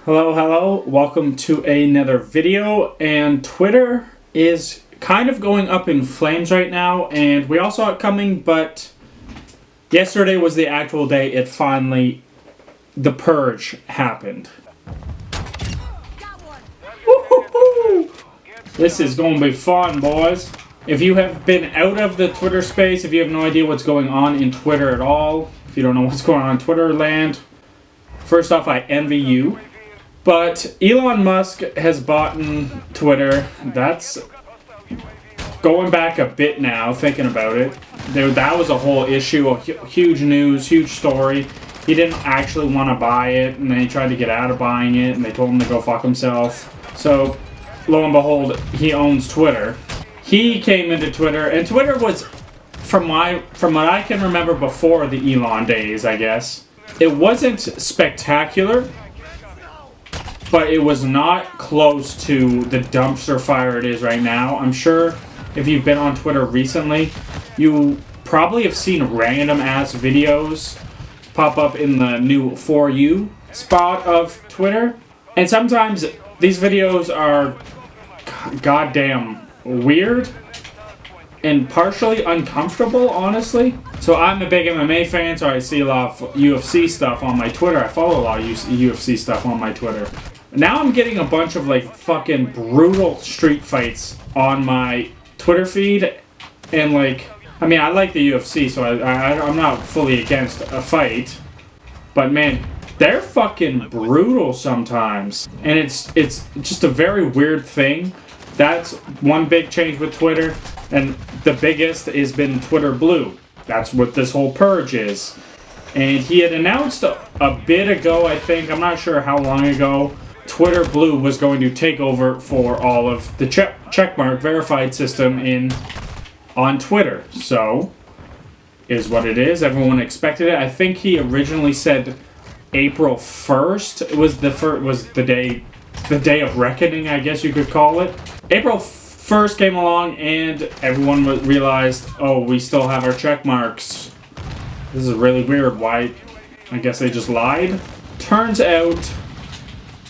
Hello, welcome to another video. And Twitter is kind of going up in flames right now, and we all saw it coming, but yesterday was the actual day the purge happened. Woo-hoo-hoo! This is going to be fun, boys. If you have been out of the Twitter space, if you have no idea what's going on in Twitter at all, if you don't know what's going on in Twitter land, first off, I envy you. But Elon Musk has bought Twitter. That's going back a bit now, thinking about it. That was a whole issue, a huge news, huge story. He didn't actually want to buy it, and then he tried to get out of buying it, and they told him to go fuck himself. So, lo and behold, he owns Twitter. He came into Twitter, and Twitter was, from what I can remember before the Elon days, I guess, it wasn't spectacular, but it was not close to the dumpster fire it is right now. I'm sure if you've been on Twitter recently, you probably have seen random ass videos pop up in the new For You spot of Twitter. And sometimes these videos are goddamn weird and partially uncomfortable, honestly. So I'm a big MMA fan, so I see a lot of UFC stuff on my Twitter. I follow a lot of UFC stuff on my Twitter. Now I'm getting a bunch of like fucking brutal street fights on my Twitter feed, and like, I mean, I like the UFC, so I'm not fully against a fight, but man, they're fucking brutal sometimes, and it's just a very weird thing. That's one big change with Twitter, and the biggest has been Twitter Blue. That's what this whole purge is. And he had announced a bit ago, I think, I'm not sure how long ago, Twitter Blue was going to take over for all of the checkmark verified system on Twitter. So, is what it is. Everyone expected it. I think he originally said April 1st was the day of reckoning, I guess you could call it. April 1st came along and everyone realized, oh, we still have our check marks. This is really weird. Why? I guess they just lied. Turns out,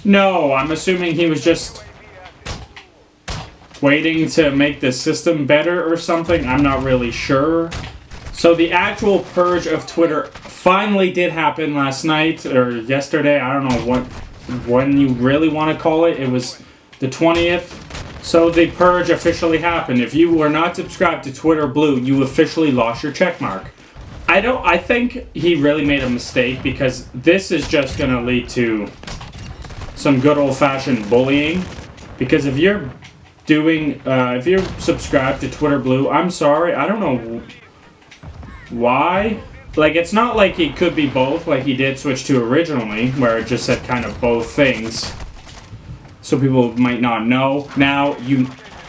no, I'm assuming he was just waiting to make the system better or something. I'm not really sure. So the actual purge of Twitter finally did happen last night or yesterday. I don't know when you really want to call it. It was the 20th. So the purge officially happened. If you were not subscribed to Twitter Blue, you officially lost your check mark. I think he really made a mistake, because this is just going to lead to some good old-fashioned bullying. Because if you're subscribed to Twitter Blue, I'm sorry, I don't know why. Like, it's not like it could be both, like he did switch to originally, where it just said kind of both things. So people might not know. Now,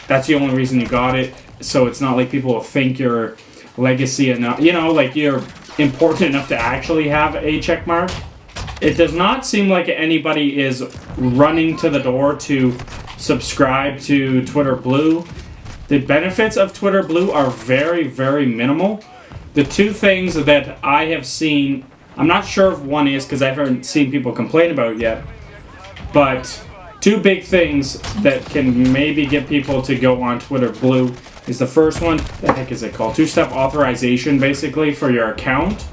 that's the only reason you got it. So it's not like people will think you're legacy enough, like you're important enough to actually have a check mark. It does not seem like anybody is running to the door to subscribe to Twitter Blue. The benefits of Twitter Blue are very, very minimal. The two things that I have seen, I'm not sure if one is, because I haven't seen people complain about it yet, but two big things that can maybe get people to go on Twitter Blue is the first one, the heck is it called? Two-step authorization, basically, for your account.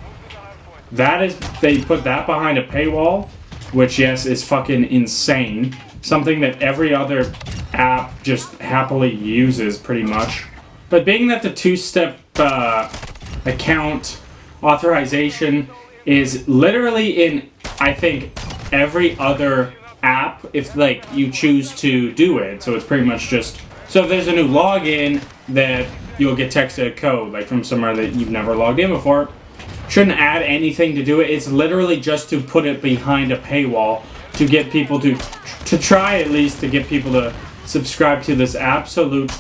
They put that behind a paywall, which, yes, is fucking insane. Something that every other app just happily uses, pretty much. But being that the two-step account authorization is literally in, I think, every other app, if like you choose to do it. So it's pretty much just, so if there's a new login, that you'll get texted a code, like from somewhere that you've never logged in before. Shouldn't add anything to do it. It's literally just to put it behind a paywall to get people to try at least to get people to subscribe to this absolute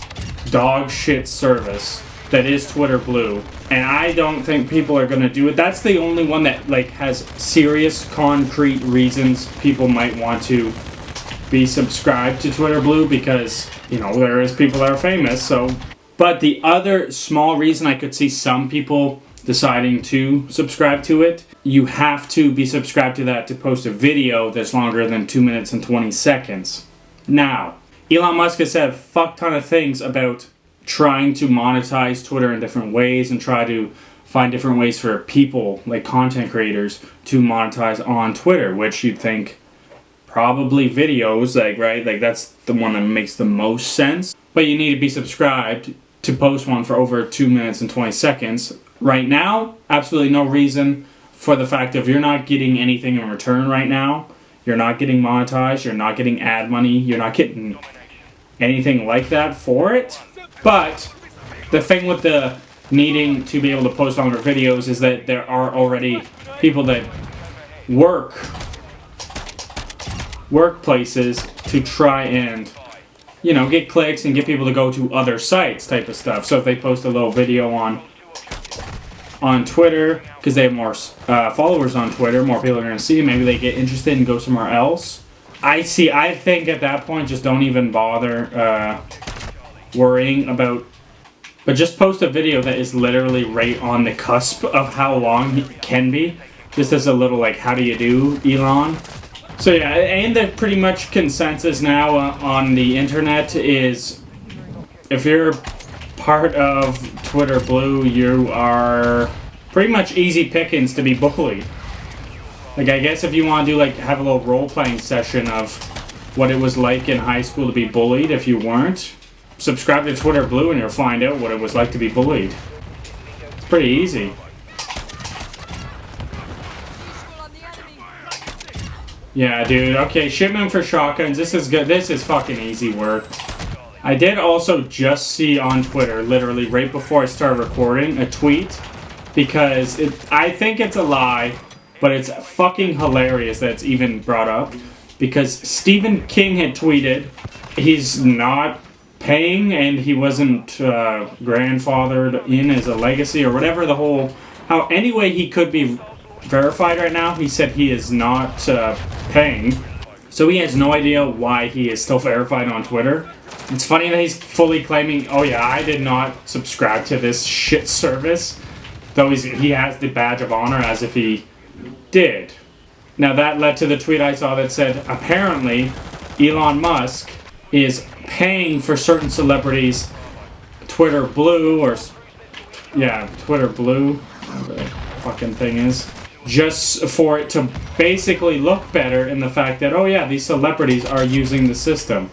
dog shit service that is Twitter Blue. And I don't think people are going to do it. That's the only one that like has serious concrete reasons people might want to be subscribed to Twitter Blue, because there is people that are famous. So, but the other small reason I could see some people deciding to subscribe to it you have to be subscribed to that to post a video that's longer than 2 minutes and 20 seconds. Now, Elon Musk has said a fuck ton of things about trying to monetize Twitter in different ways and try to find different ways for people, like content creators, to monetize on Twitter, which you'd think probably videos, like, right? Like, that's the one that makes the most sense. But you need to be subscribed to post one for over 2 minutes and 20 seconds. Right now, absolutely no reason for the fact if you're not getting anything in return right now, you're not getting monetized, you're not getting ad money, you're not getting anything like that for it. But the thing with the needing to be able to post longer videos is that there are already people that workplaces to try and, you know, get clicks and get people to go to other sites type of stuff. So if they post a little video on Twitter, because they have more followers on Twitter, more people are going to see, maybe they get interested and go somewhere else. I think at that point, just don't even bother worrying about, but just post a video that is literally right on the cusp of how long it can be. Just as a little, like, how do you do, Elon? So yeah, and the pretty much consensus now on the internet is if you're part of Twitter Blue, you are pretty much easy pickings to be bullied. Like, I guess if you want to do, like, have a little role-playing session of what it was like in high school to be bullied if you weren't, subscribe to Twitter Blue and you'll find out what it was like to be bullied. It's pretty easy. Yeah, dude. Okay, shipment for shotguns. This is good. This is fucking easy work. I did also just see on Twitter, literally right before I started recording, a tweet. Because I think it's a lie, but it's fucking hilarious that it's even brought up. Because Stephen King had tweeted he's not paying and he wasn't grandfathered in as a legacy or whatever the whole... How anyway he could be verified right now, he said he is not paying. So he has no idea why he is still verified on Twitter. It's funny that he's fully claiming, oh yeah, I did not subscribe to this shit service. Though he has the badge of honor as if he did. Now that led to the tweet I saw that said, apparently Elon Musk is paying for certain celebrities Twitter Blue, or yeah, Twitter Blue, whatever the fucking thing is, just for it to basically look better in the fact that, oh yeah, these celebrities are using the system.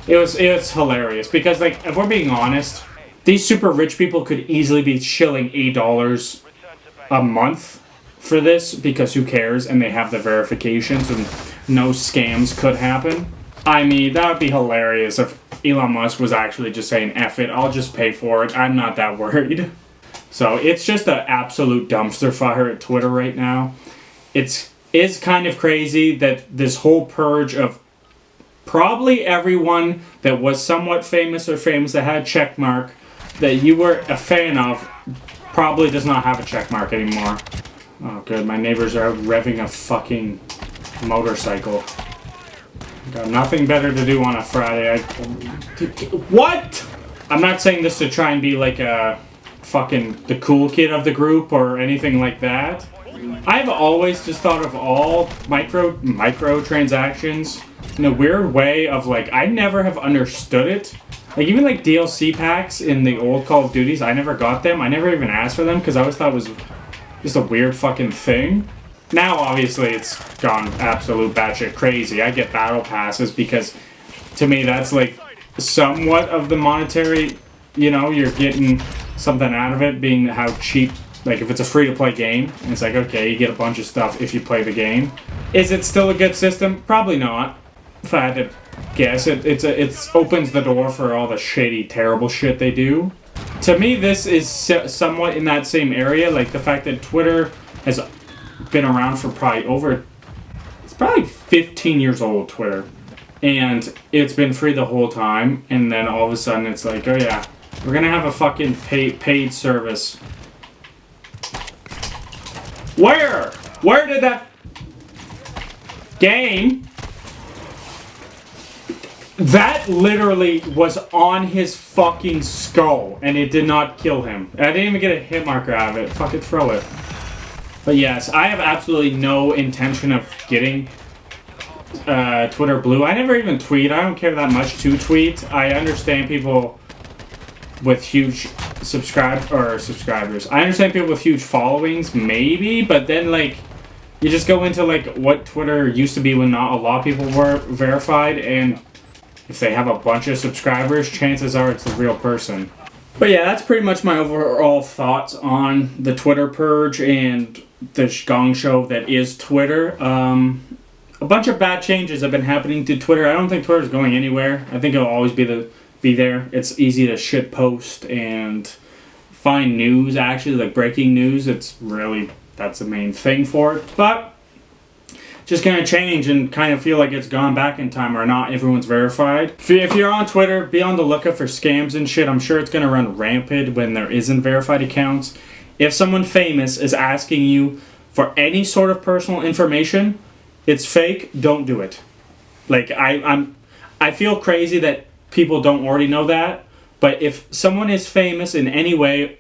It was hilarious because, like, if we're being honest, these super rich people could easily be shilling $8 a month for this because who cares, and they have the verifications and no scams could happen. I mean, that would be hilarious if Elon Musk was actually just saying, F it, I'll just pay for it, I'm not that worried. So it's just an absolute dumpster fire at Twitter right now. It's kind of crazy that this whole purge of probably everyone that was somewhat famous or famous that had a check mark that you were a fan of probably does not have a check mark anymore. Oh good, my neighbors are out revving a fucking motorcycle. Got nothing better to do on a Friday. What? I'm not saying this to try and be like a fucking the cool kid of the group or anything like that. I've always just thought of all micro transactions in a weird way of, like, I never have understood it. Like, even like DLC packs in the old Call of Duties, I never got them. I never even asked for them because I always thought it was just a weird fucking thing. Now, obviously, it's gone absolute batshit crazy. I get battle passes because, to me, that's like somewhat of the monetary, you know, you're getting something out of it, being how cheap, like if it's a free-to-play game, and it's like, okay, you get a bunch of stuff if you play the game. Is it still a good system? Probably not. If I had to guess, it opens the door for all the shady, terrible shit they do. To me, this is somewhat in that same area, like the fact that Twitter has been around for it's probably 15 years old, Twitter. And it's been free the whole time, and then all of a sudden it's like, oh yeah, we're gonna have a fucking paid service. Where did that game... That literally was on his fucking skull, and it did not kill him. I didn't even get a hit marker out of it. Fucking throw it. But yes, I have absolutely no intention of getting Twitter Blue. I never even tweet. I don't care that much to tweet. I understand people with huge subscribers. I understand people with huge followings, maybe, but then like you just go into like what Twitter used to be when not a lot of people were verified, and if they have a bunch of subscribers, chances are it's the real person. But yeah, that's pretty much my overall thoughts on the Twitter purge and the gong show that is Twitter. A bunch of bad changes have been happening to Twitter. I don't think Twitter is going anywhere. I think it'll always be there. It's easy to shit post and find news, actually, like breaking news. That's the main thing for it. But just gonna change and kind of feel like it's gone back in time, or not everyone's verified. If you're on Twitter, be on the lookout for scams and shit. I'm sure it's gonna run rampant when there isn't verified accounts. If someone famous is asking you for any sort of personal information, it's fake. Don't do it. Like I feel crazy that people don't already know that. But if someone is famous in any way,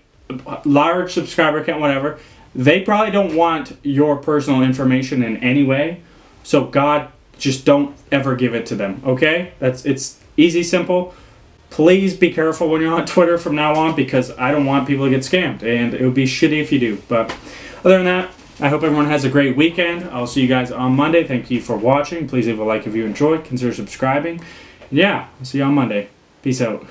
large subscriber account, whatever, they probably don't want your personal information in any way. So God, just don't ever give it to them. Okay? It's easy, simple. Please be careful when you're on Twitter from now on, because I don't want people to get scammed, and it would be shitty if you do. But other than that, I hope everyone has a great weekend. I'll see you guys on Monday. Thank you for watching. Please leave a like if you enjoyed. Consider subscribing. And yeah, I'll see you on Monday. Peace out.